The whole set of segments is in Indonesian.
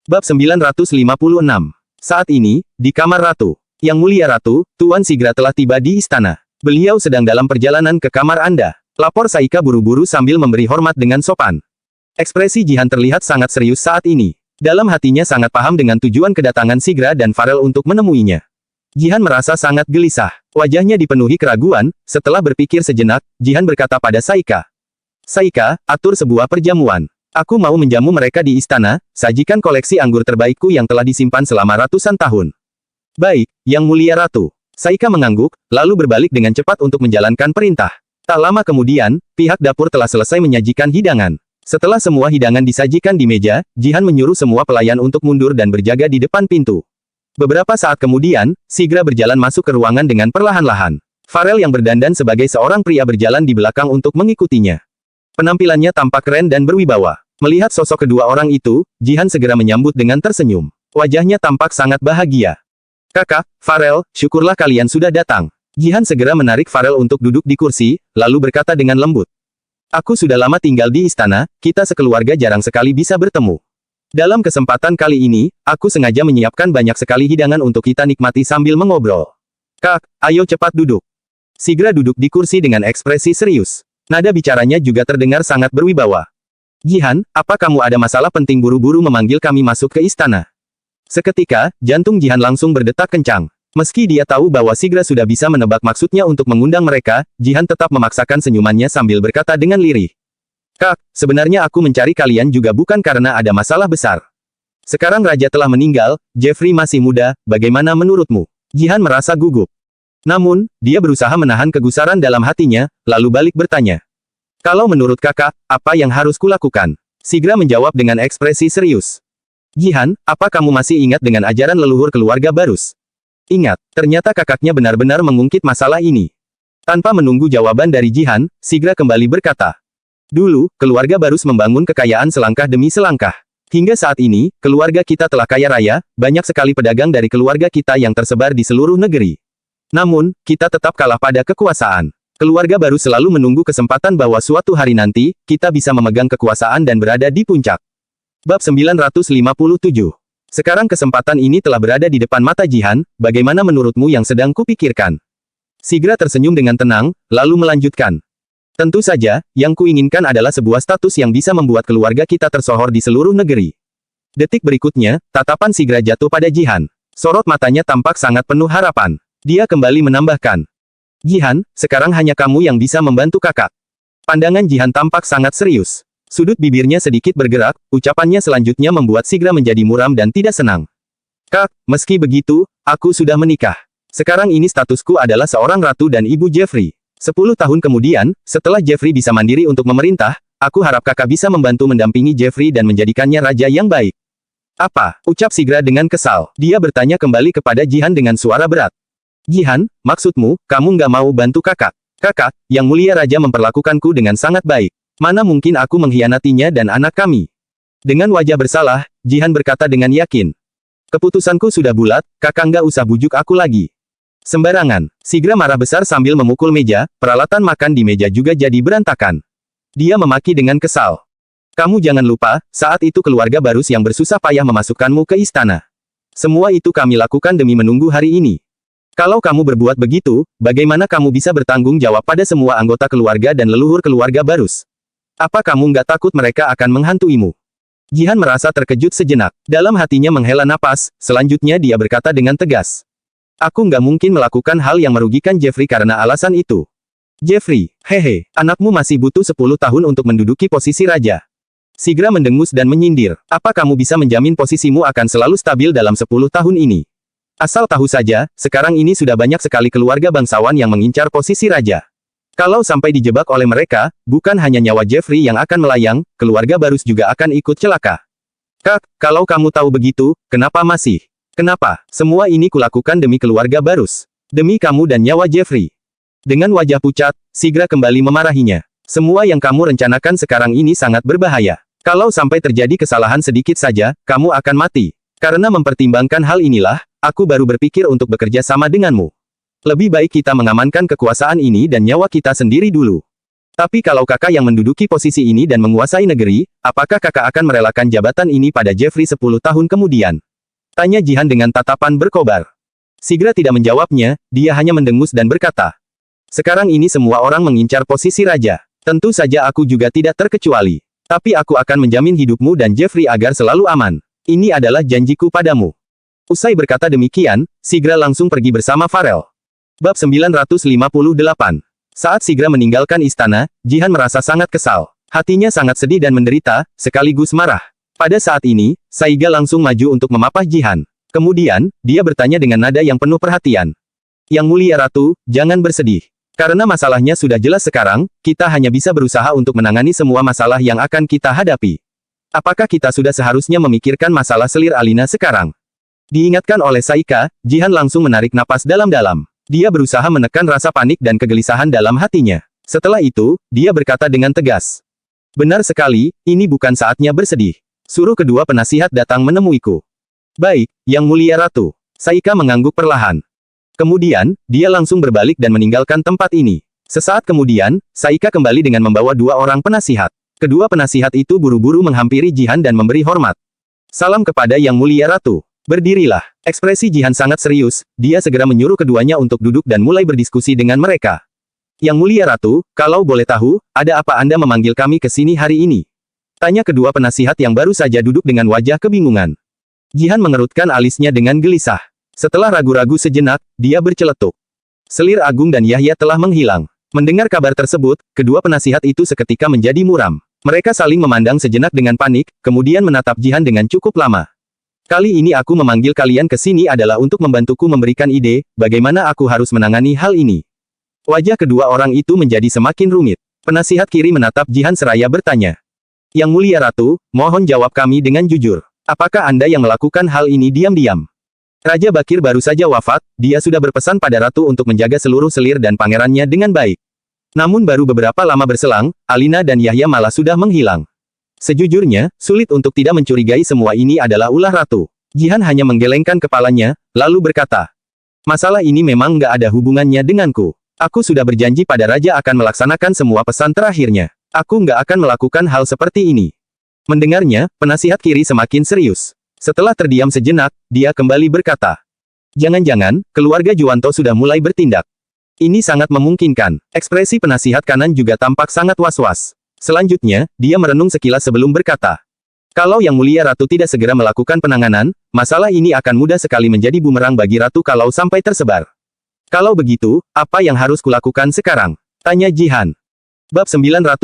Bab 956. Saat ini, di kamar Ratu. Yang Mulia Ratu, Tuan Sigra telah tiba di istana. Beliau sedang dalam perjalanan ke kamar Anda. Lapor Saika buru-buru sambil memberi hormat dengan sopan. Ekspresi Jihan terlihat sangat serius saat ini. Dalam hatinya sangat paham dengan tujuan kedatangan Sigra dan Farel untuk menemuinya. Jihan merasa sangat gelisah. Wajahnya dipenuhi keraguan. Setelah berpikir sejenak, Jihan berkata pada Saika. Saika, atur sebuah perjamuan. Aku mau menjamu mereka di istana, sajikan koleksi anggur terbaikku yang telah disimpan selama ratusan tahun. Baik, Yang Mulia Ratu. Saika mengangguk, lalu berbalik dengan cepat untuk menjalankan perintah. Tak lama kemudian, pihak dapur telah selesai menyajikan hidangan. Setelah semua hidangan disajikan di meja, Jihan menyuruh semua pelayan untuk mundur dan berjaga di depan pintu. Beberapa saat kemudian, Sigra berjalan masuk ke ruangan dengan perlahan-lahan. Farel yang berdandan sebagai seorang pria berjalan di belakang untuk mengikutinya. Penampilannya tampak keren dan berwibawa. Melihat sosok kedua orang itu, Jihan segera menyambut dengan tersenyum. Wajahnya tampak sangat bahagia. Kakak, Farel, syukurlah kalian sudah datang. Jihan segera menarik Farel untuk duduk di kursi, lalu berkata dengan lembut. Aku sudah lama tinggal di istana, kita sekeluarga jarang sekali bisa bertemu. Dalam kesempatan kali ini, aku sengaja menyiapkan banyak sekali hidangan untuk kita nikmati sambil mengobrol. Kak, ayo cepat duduk. Sigra duduk di kursi dengan ekspresi serius. Nada bicaranya juga terdengar sangat berwibawa. Jihan, apa kamu ada masalah penting buru-buru memanggil kami masuk ke istana? Seketika, jantung Jihan langsung berdetak kencang. Meski dia tahu bahwa Sigra sudah bisa menebak maksudnya untuk mengundang mereka, Jihan tetap memaksakan senyumannya sambil berkata dengan lirih. Kak, sebenarnya aku mencari kalian juga bukan karena ada masalah besar. Sekarang Raja telah meninggal, Jeffrey masih muda, bagaimana menurutmu? Jihan merasa gugup. Namun, dia berusaha menahan kegusaran dalam hatinya, lalu balik bertanya. Kalau menurut kakak, apa yang harus kulakukan? Sigra menjawab dengan ekspresi serius. Jihan, apa kamu masih ingat dengan ajaran leluhur keluarga Barus? Ingat, ternyata kakaknya benar-benar mengungkit masalah ini. Tanpa menunggu jawaban dari Jihan, Sigra kembali berkata. Dulu, keluarga Barus membangun kekayaan selangkah demi selangkah. Hingga saat ini, keluarga kita telah kaya raya, banyak sekali pedagang dari keluarga kita yang tersebar di seluruh negeri. Namun, kita tetap kalah pada kekuasaan. Keluarga Barus selalu menunggu kesempatan bahwa suatu hari nanti, kita bisa memegang kekuasaan dan berada di puncak. Bab 957. Sekarang kesempatan ini telah berada di depan mata Jihan, bagaimana menurutmu yang sedang kupikirkan? Sigra tersenyum dengan tenang, lalu melanjutkan. Tentu saja, yang kuinginkan adalah sebuah status yang bisa membuat keluarga kita tersohor di seluruh negeri. Detik berikutnya, tatapan Sigra jatuh pada Jihan. Sorot matanya tampak sangat penuh harapan. Dia kembali menambahkan. Jihan, sekarang hanya kamu yang bisa membantu kakak. Pandangan Jihan tampak sangat serius. Sudut bibirnya sedikit bergerak, ucapannya selanjutnya membuat Sigra menjadi muram dan tidak senang. Kak, meski begitu, aku sudah menikah. Sekarang ini statusku adalah seorang ratu dan ibu Jeffrey. 10 tahun kemudian, setelah Jeffrey bisa mandiri untuk memerintah, aku harap kakak bisa membantu mendampingi Jeffrey dan menjadikannya raja yang baik. Apa? Ucap Sigra dengan kesal. Dia bertanya kembali kepada Jihan dengan suara berat. Jihan, maksudmu, kamu nggak mau bantu kakak? Kakak, Yang Mulia Raja memperlakukanku dengan sangat baik. Mana mungkin aku mengkhianatinya dan anak kami? Dengan wajah bersalah, Jihan berkata dengan yakin. Keputusanku sudah bulat, kakak nggak usah bujuk aku lagi. Sembarangan. Sigra marah besar sambil memukul meja, peralatan makan di meja juga jadi berantakan. Dia memaki dengan kesal. Kamu jangan lupa, saat itu keluarga Barus yang bersusah payah memasukkanmu ke istana. Semua itu kami lakukan demi menunggu hari ini. Kalau kamu berbuat begitu, bagaimana kamu bisa bertanggung jawab pada semua anggota keluarga dan leluhur keluarga Barus? Apa kamu nggak takut mereka akan menghantuimu? Jihan merasa terkejut sejenak. Dalam hatinya menghela napas, selanjutnya dia berkata dengan tegas. Aku nggak mungkin melakukan hal yang merugikan Jeffrey karena alasan itu. Jeffrey, hehe, anakmu masih butuh 10 tahun untuk menduduki posisi raja. Sigra mendengus dan menyindir. Apa kamu bisa menjamin posisimu akan selalu stabil dalam 10 tahun ini? Asal tahu saja, sekarang ini sudah banyak sekali keluarga bangsawan yang mengincar posisi raja. Kalau sampai dijebak oleh mereka, bukan hanya nyawa Jeffrey yang akan melayang, keluarga Barus juga akan ikut celaka. Kak, kalau kamu tahu begitu, kenapa masih? Kenapa? Semua ini kulakukan demi keluarga Barus. Demi kamu dan nyawa Jeffrey. Dengan wajah pucat, Sigra kembali memarahinya. Semua yang kamu rencanakan sekarang ini sangat berbahaya. Kalau sampai terjadi kesalahan sedikit saja, kamu akan mati. Karena mempertimbangkan hal inilah, aku baru berpikir untuk bekerja sama denganmu. Lebih baik kita mengamankan kekuasaan ini dan nyawa kita sendiri dulu. Tapi kalau kakak yang menduduki posisi ini dan menguasai negeri, apakah kakak akan merelakan jabatan ini pada Jeffrey 10 tahun kemudian? Tanya Jihan dengan tatapan berkobar. Sigra tidak menjawabnya, dia hanya mendengus dan berkata, sekarang ini semua orang mengincar posisi raja. Tentu saja aku juga tidak terkecuali. Tapi aku akan menjamin hidupmu dan Jeffrey agar selalu aman. Ini adalah janjiku padamu. Usai berkata demikian, Sigra langsung pergi bersama Farel. Bab 958. Saat Sigra meninggalkan istana, Jihan merasa sangat kesal. Hatinya sangat sedih dan menderita, sekaligus marah. Pada saat ini, Saiga langsung maju untuk memapah Jihan. Kemudian, dia bertanya dengan nada yang penuh perhatian. Yang mulia ratu, jangan bersedih. Karena masalahnya sudah jelas sekarang, kita hanya bisa berusaha untuk menangani semua masalah yang akan kita hadapi. Apakah kita sudah seharusnya memikirkan masalah selir Alina sekarang? Diingatkan oleh Saika, Jihan langsung menarik napas dalam-dalam. Dia berusaha menekan rasa panik dan kegelisahan dalam hatinya. Setelah itu, dia berkata dengan tegas. Benar sekali, ini bukan saatnya bersedih. Suruh kedua penasihat datang menemuiku. Baik, Yang Mulia Ratu. Saika mengangguk perlahan. Kemudian, dia langsung berbalik dan meninggalkan tempat ini. Sesaat kemudian, Saika kembali dengan membawa dua orang penasihat. Kedua penasihat itu buru-buru menghampiri Jihan dan memberi hormat. Salam kepada Yang Mulia Ratu. Berdirilah. Ekspresi Jihan sangat serius, dia segera menyuruh keduanya untuk duduk dan mulai berdiskusi dengan mereka. Yang Mulia Ratu, kalau boleh tahu, ada apa Anda memanggil kami ke sini hari ini? Tanya kedua penasihat yang baru saja duduk dengan wajah kebingungan. Jihan mengerutkan alisnya dengan gelisah. Setelah ragu-ragu sejenak, dia berceletuk. Selir Agung dan Yahya telah menghilang. Mendengar kabar tersebut, kedua penasihat itu seketika menjadi muram. Mereka saling memandang sejenak dengan panik, kemudian menatap Jihan dengan cukup lama. Kali ini aku memanggil kalian ke sini adalah untuk membantuku memberikan ide, bagaimana aku harus menangani hal ini. Wajah kedua orang itu menjadi semakin rumit. Penasihat kiri menatap Jihan seraya bertanya. Yang Mulia Ratu, mohon jawab kami dengan jujur. Apakah Anda yang melakukan hal ini diam-diam? Raja Bakir baru saja wafat, dia sudah berpesan pada Ratu untuk menjaga seluruh selir dan pangerannya dengan baik. Namun baru beberapa lama berselang, Alina dan Yahya malah sudah menghilang. Sejujurnya, sulit untuk tidak mencurigai semua ini adalah ulah Ratu. Jihan hanya menggelengkan kepalanya, lalu berkata. Masalah ini memang nggak ada hubungannya denganku. Aku sudah berjanji pada Raja akan melaksanakan semua pesan terakhirnya. Aku nggak akan melakukan hal seperti ini. Mendengarnya, penasihat kiri semakin serius. Setelah terdiam sejenak, dia kembali berkata. Jangan-jangan, keluarga Juwanto sudah mulai bertindak. Ini sangat memungkinkan. Ekspresi penasihat kanan juga tampak sangat was-was. Selanjutnya, dia merenung sekilas sebelum berkata. Kalau Yang Mulia Ratu tidak segera melakukan penanganan, masalah ini akan mudah sekali menjadi bumerang bagi Ratu kalau sampai tersebar. Kalau begitu, apa yang harus kulakukan sekarang? Tanya Jihan. Bab 959.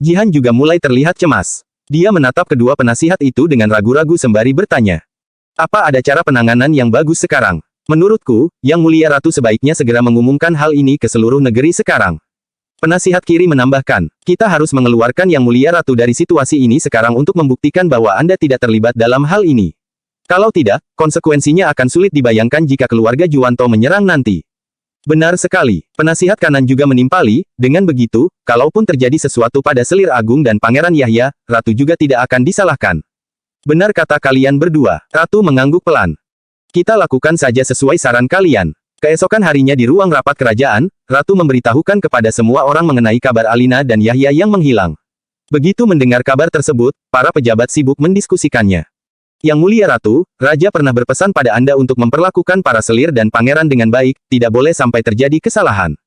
Jihan juga mulai terlihat cemas. Dia menatap kedua penasihat itu dengan ragu-ragu sembari bertanya. Apa ada cara penanganan yang bagus sekarang? Menurutku, Yang Mulia Ratu sebaiknya segera mengumumkan hal ini ke seluruh negeri sekarang. Penasihat kiri menambahkan, kita harus mengeluarkan Yang Mulia Ratu dari situasi ini sekarang untuk membuktikan bahwa Anda tidak terlibat dalam hal ini. Kalau tidak, konsekuensinya akan sulit dibayangkan jika keluarga Juwanto menyerang nanti. Benar sekali, penasihat kanan juga menimpali, dengan begitu, kalaupun terjadi sesuatu pada Selir Agung dan Pangeran Yahya, Ratu juga tidak akan disalahkan. Benar kata kalian berdua, Ratu mengangguk pelan. Kita lakukan saja sesuai saran kalian. Keesokan harinya di ruang rapat kerajaan, Ratu memberitahukan kepada semua orang mengenai kabar Alina dan Yahya yang menghilang. Begitu mendengar kabar tersebut, para pejabat sibuk mendiskusikannya. Yang Mulia Ratu, Raja pernah berpesan pada Anda untuk memperlakukan para selir dan pangeran dengan baik, tidak boleh sampai terjadi kesalahan.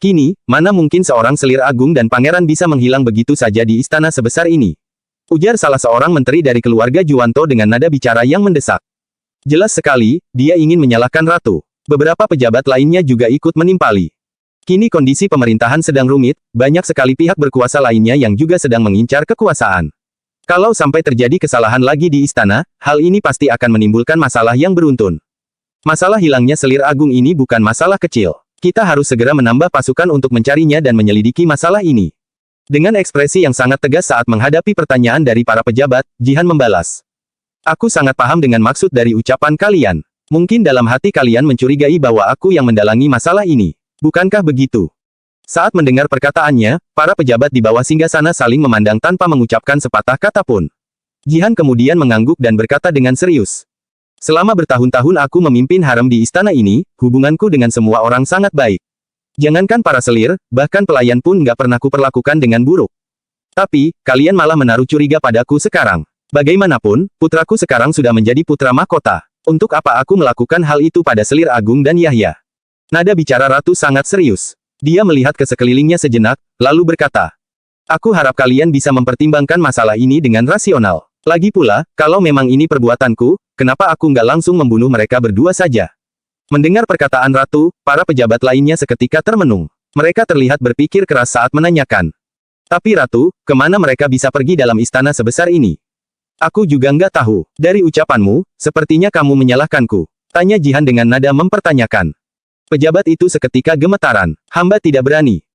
Kini, mana mungkin seorang selir agung dan pangeran bisa menghilang begitu saja di istana sebesar ini? Ujar salah seorang menteri dari keluarga Juwanto dengan nada bicara yang mendesak. Jelas sekali, dia ingin menyalahkan Ratu. Beberapa pejabat lainnya juga ikut menimpali. Kini kondisi pemerintahan sedang rumit, banyak sekali pihak berkuasa lainnya yang juga sedang mengincar kekuasaan. Kalau sampai terjadi kesalahan lagi di istana, hal ini pasti akan menimbulkan masalah yang beruntun. Masalah hilangnya Selir Agung ini bukan masalah kecil. Kita harus segera menambah pasukan untuk mencarinya dan menyelidiki masalah ini. Dengan ekspresi yang sangat tegas saat menghadapi pertanyaan dari para pejabat, Jihan membalas. Aku sangat paham dengan maksud dari ucapan kalian. Mungkin dalam hati kalian mencurigai bahwa aku yang mendalangi masalah ini. Bukankah begitu? Saat mendengar perkataannya, para pejabat di bawah singgasana saling memandang tanpa mengucapkan sepatah kata pun. Jihan kemudian mengangguk dan berkata dengan serius. Selama bertahun-tahun aku memimpin harem di istana ini, hubunganku dengan semua orang sangat baik. Jangankan para selir, bahkan pelayan pun nggak pernah kuperlakukan dengan buruk. Tapi, kalian malah menaruh curiga padaku sekarang. Bagaimanapun, putraku sekarang sudah menjadi putra mahkota. Untuk apa aku melakukan hal itu pada Selir Agung dan Yahya? Nada bicara ratu sangat serius. Dia melihat ke sekelilingnya sejenak, lalu berkata, aku harap kalian bisa mempertimbangkan masalah ini dengan rasional. Lagi pula, kalau memang ini perbuatanku, kenapa aku nggak langsung membunuh mereka berdua saja? Mendengar perkataan ratu, para pejabat lainnya seketika termenung. Mereka terlihat berpikir keras saat menanyakan. Tapi ratu, kemana mereka bisa pergi dalam istana sebesar ini? Aku juga nggak tahu. Dari ucapanmu, sepertinya kamu menyalahkanku. Tanya Jihan dengan nada mempertanyakan. Pejabat itu seketika gemetaran. Hamba tidak berani.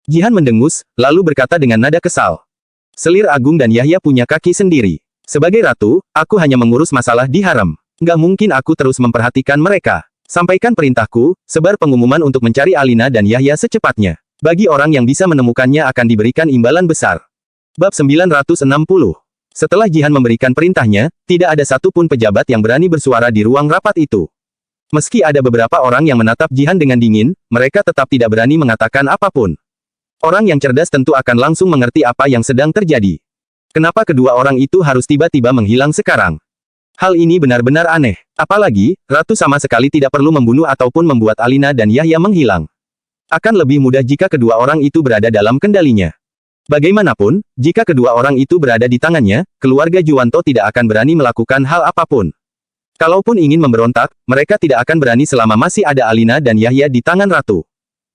Jihan mendengus, lalu berkata dengan nada kesal. Selir Agung dan Yahya punya kaki sendiri. Sebagai ratu, aku hanya mengurus masalah di harem. Nggak mungkin aku terus memperhatikan mereka. Sampaikan perintahku, sebar pengumuman untuk mencari Alina dan Yahya secepatnya. Bagi orang yang bisa menemukannya akan diberikan imbalan besar. Bab 960. Setelah Jihan memberikan perintahnya, tidak ada satupun pejabat yang berani bersuara di ruang rapat itu. Meski ada beberapa orang yang menatap Jihan dengan dingin, mereka tetap tidak berani mengatakan apapun. Orang yang cerdas tentu akan langsung mengerti apa yang sedang terjadi. Kenapa kedua orang itu harus tiba-tiba menghilang sekarang? Hal ini benar-benar aneh. Apalagi, Ratu sama sekali tidak perlu membunuh ataupun membuat Alina dan Yahya menghilang. Akan lebih mudah jika kedua orang itu berada dalam kendalinya. Bagaimanapun, jika kedua orang itu berada di tangannya, keluarga Juwanto tidak akan berani melakukan hal apapun. Kalaupun ingin memberontak, mereka tidak akan berani selama masih ada Alina dan Yahya di tangan Ratu.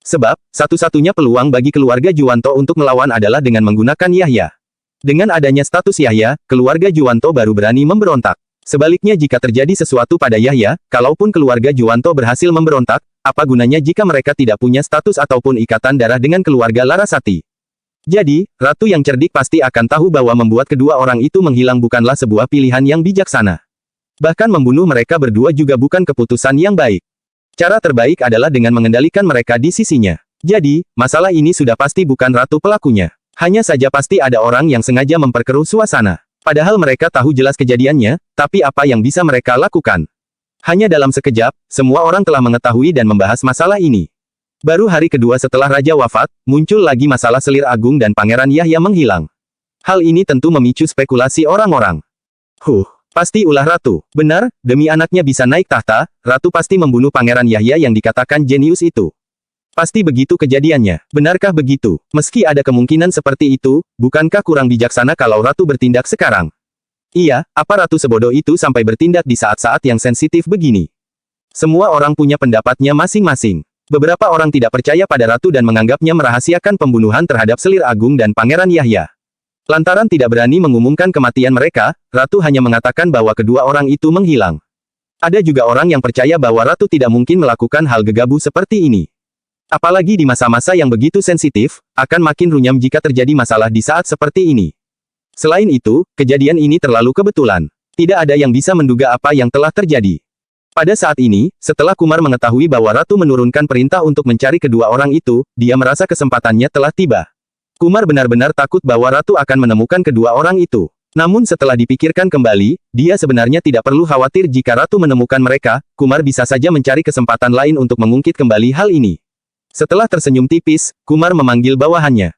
Sebab, satu-satunya peluang bagi keluarga Juwanto untuk melawan adalah dengan menggunakan Yahya. Dengan adanya status Yahya, keluarga Juwanto baru berani memberontak. Sebaliknya jika terjadi sesuatu pada Yahya, kalaupun keluarga Juwanto berhasil memberontak, apa gunanya jika mereka tidak punya status ataupun ikatan darah dengan keluarga Larasati? Jadi, ratu yang cerdik pasti akan tahu bahwa membuat kedua orang itu menghilang bukanlah sebuah pilihan yang bijaksana. Bahkan membunuh mereka berdua juga bukan keputusan yang baik. Cara terbaik adalah dengan mengendalikan mereka di sisinya. Jadi, masalah ini sudah pasti bukan ratu pelakunya. Hanya saja pasti ada orang yang sengaja memperkeruh suasana. Padahal mereka tahu jelas kejadiannya, tapi apa yang bisa mereka lakukan? Hanya dalam sekejap, semua orang telah mengetahui dan membahas masalah ini. Baru hari kedua setelah Raja wafat, muncul lagi masalah Selir Agung dan Pangeran Yahya menghilang. Hal ini tentu memicu spekulasi orang-orang. Pasti ulah Ratu. Benar, demi anaknya bisa naik tahta, Ratu pasti membunuh Pangeran Yahya yang dikatakan jenius itu. Pasti begitu kejadiannya. Benarkah begitu? Meski ada kemungkinan seperti itu, bukankah kurang bijaksana kalau Ratu bertindak sekarang? Iya, apa Ratu sebodoh itu sampai bertindak di saat-saat yang sensitif begini? Semua orang punya pendapatnya masing-masing. Beberapa orang tidak percaya pada Ratu dan menganggapnya merahasiakan pembunuhan terhadap Selir Agung dan Pangeran Yahya. Lantaran tidak berani mengumumkan kematian mereka, Ratu hanya mengatakan bahwa kedua orang itu menghilang. Ada juga orang yang percaya bahwa Ratu tidak mungkin melakukan hal gegabah seperti ini. Apalagi di masa-masa yang begitu sensitif, akan makin runyam jika terjadi masalah di saat seperti ini. Selain itu, kejadian ini terlalu kebetulan. Tidak ada yang bisa menduga apa yang telah terjadi. Pada saat ini, setelah Kumar mengetahui bahwa Ratu menurunkan perintah untuk mencari kedua orang itu, dia merasa kesempatannya telah tiba. Kumar benar-benar takut bahwa Ratu akan menemukan kedua orang itu. Namun setelah dipikirkan kembali, dia sebenarnya tidak perlu khawatir jika Ratu menemukan mereka, Kumar bisa saja mencari kesempatan lain untuk mengungkit kembali hal ini. Setelah tersenyum tipis, Kumar memanggil bawahannya.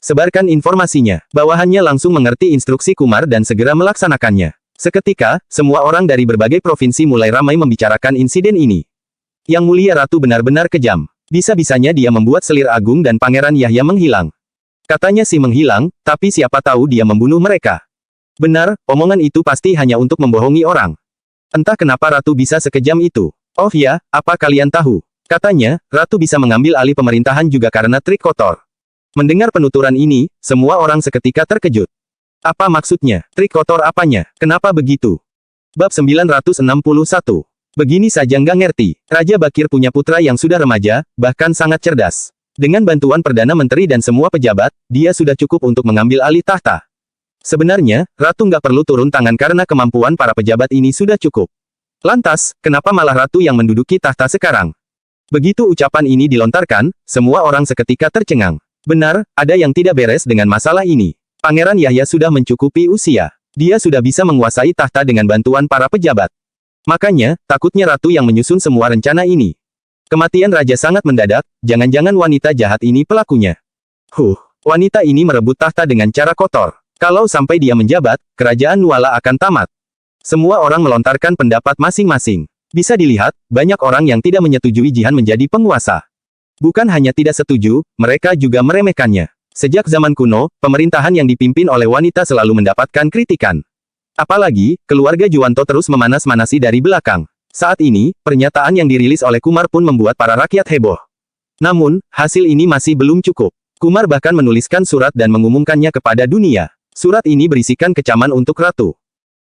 Sebarkan informasinya. Bawahannya langsung mengerti instruksi Kumar dan segera melaksanakannya. Seketika, semua orang dari berbagai provinsi mulai ramai membicarakan insiden ini. Yang Mulia Ratu benar-benar kejam. Bisa-bisanya dia membuat Selir Agung dan Pangeran Yahya menghilang. Katanya sih menghilang, tapi siapa tahu dia membunuh mereka. Benar, omongan itu pasti hanya untuk membohongi orang. Entah kenapa Ratu bisa sekejam itu. Oh ya, apa kalian tahu? Katanya, Ratu bisa mengambil alih pemerintahan juga karena trik kotor. Mendengar penuturan ini, semua orang seketika terkejut. Apa maksudnya? Trik kotor apanya? Kenapa begitu? Bab 961. Begini saja nggak ngerti. Raja Bakir punya putra yang sudah remaja, bahkan sangat cerdas. Dengan bantuan Perdana Menteri dan semua pejabat, dia sudah cukup untuk mengambil alih tahta. Sebenarnya, Ratu nggak perlu turun tangan karena kemampuan para pejabat ini sudah cukup. Lantas, kenapa malah Ratu yang menduduki tahta sekarang? Begitu ucapan ini dilontarkan, semua orang seketika tercengang. Benar, ada yang tidak beres dengan masalah ini. Pangeran Yahya sudah mencukupi usia. Dia sudah bisa menguasai tahta dengan bantuan para pejabat. Makanya, takutnya Ratu yang menyusun semua rencana ini. Kematian raja sangat mendadak, jangan-jangan wanita jahat ini pelakunya. Wanita ini merebut tahta dengan cara kotor. Kalau sampai dia menjabat, kerajaan Nuala akan tamat. Semua orang melontarkan pendapat masing-masing. Bisa dilihat, banyak orang yang tidak menyetujui Jihan menjadi penguasa. Bukan hanya tidak setuju, mereka juga meremehkannya. Sejak zaman kuno, pemerintahan yang dipimpin oleh wanita selalu mendapatkan kritikan. Apalagi, keluarga Juwanto terus memanas-manasi dari belakang. Saat ini, pernyataan yang dirilis oleh Kumar pun membuat para rakyat heboh. Namun, hasil ini masih belum cukup. Kumar bahkan menuliskan surat dan mengumumkannya kepada dunia. Surat ini berisikan kecaman untuk ratu.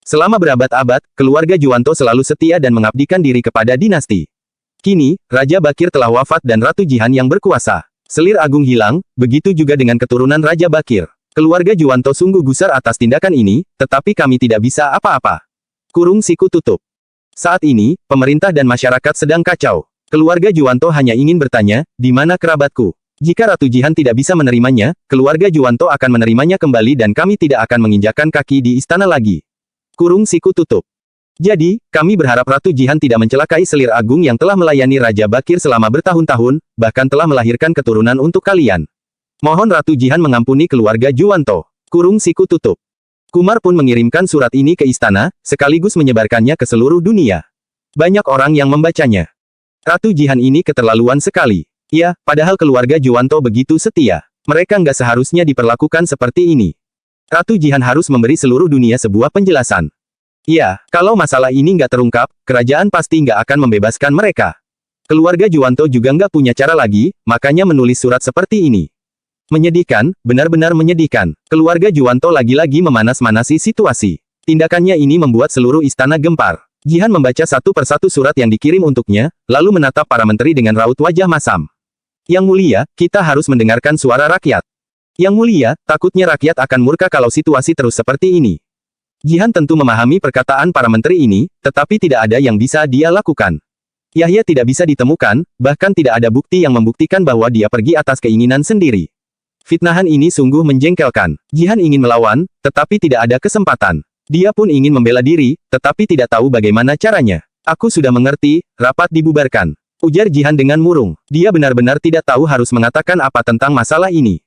Selama berabad-abad, keluarga Juwanto selalu setia dan mengabdikan diri kepada dinasti. Kini, Raja Bakir telah wafat dan Ratu Jihan yang berkuasa. Selir agung hilang, begitu juga dengan keturunan Raja Bakir. Keluarga Juwanto sungguh gusar atas tindakan ini, tetapi kami tidak bisa apa-apa. Kurung siku tutup. Saat ini, pemerintah dan masyarakat sedang kacau. Keluarga Juwanto hanya ingin bertanya, di mana kerabatku? Jika Ratu Jihan tidak bisa menerimanya, keluarga Juwanto akan menerimanya kembali dan kami tidak akan menginjakkan kaki di istana lagi. Kurung siku tutup. Jadi, kami berharap Ratu Jihan tidak mencelakai Selir Agung yang telah melayani Raja Bakir selama bertahun-tahun, bahkan telah melahirkan keturunan untuk kalian. Mohon Ratu Jihan mengampuni keluarga Juwanto. Kurung siku tutup. Kumar pun mengirimkan surat ini ke istana, sekaligus menyebarkannya ke seluruh dunia. Banyak orang yang membacanya. Ratu Jihan ini keterlaluan sekali. Ya, padahal keluarga Juwanto begitu setia. Mereka nggak seharusnya diperlakukan seperti ini. Ratu Jihan harus memberi seluruh dunia sebuah penjelasan. Ya, kalau masalah ini nggak terungkap, kerajaan pasti nggak akan membebaskan mereka. Keluarga Juwanto juga nggak punya cara lagi, makanya menulis surat seperti ini. Menyedihkan, benar-benar menyedihkan. Keluarga Juwanto lagi-lagi memanas-manasi situasi. Tindakannya ini membuat seluruh istana gempar. Jihan membaca satu persatu surat yang dikirim untuknya, lalu menatap para menteri dengan raut wajah masam. Yang mulia, kita harus mendengarkan suara rakyat. Yang mulia, takutnya rakyat akan murka kalau situasi terus seperti ini. Jihan tentu memahami perkataan para menteri ini, tetapi tidak ada yang bisa dia lakukan. Yahya tidak bisa ditemukan, bahkan tidak ada bukti yang membuktikan bahwa dia pergi atas keinginan sendiri. Fitnahan ini sungguh menjengkelkan. Jihan ingin melawan, tetapi tidak ada kesempatan. Dia pun ingin membela diri, tetapi tidak tahu bagaimana caranya. Aku sudah mengerti, rapat dibubarkan. Ujar Jihan dengan murung. Dia benar-benar tidak tahu harus mengatakan apa tentang masalah ini.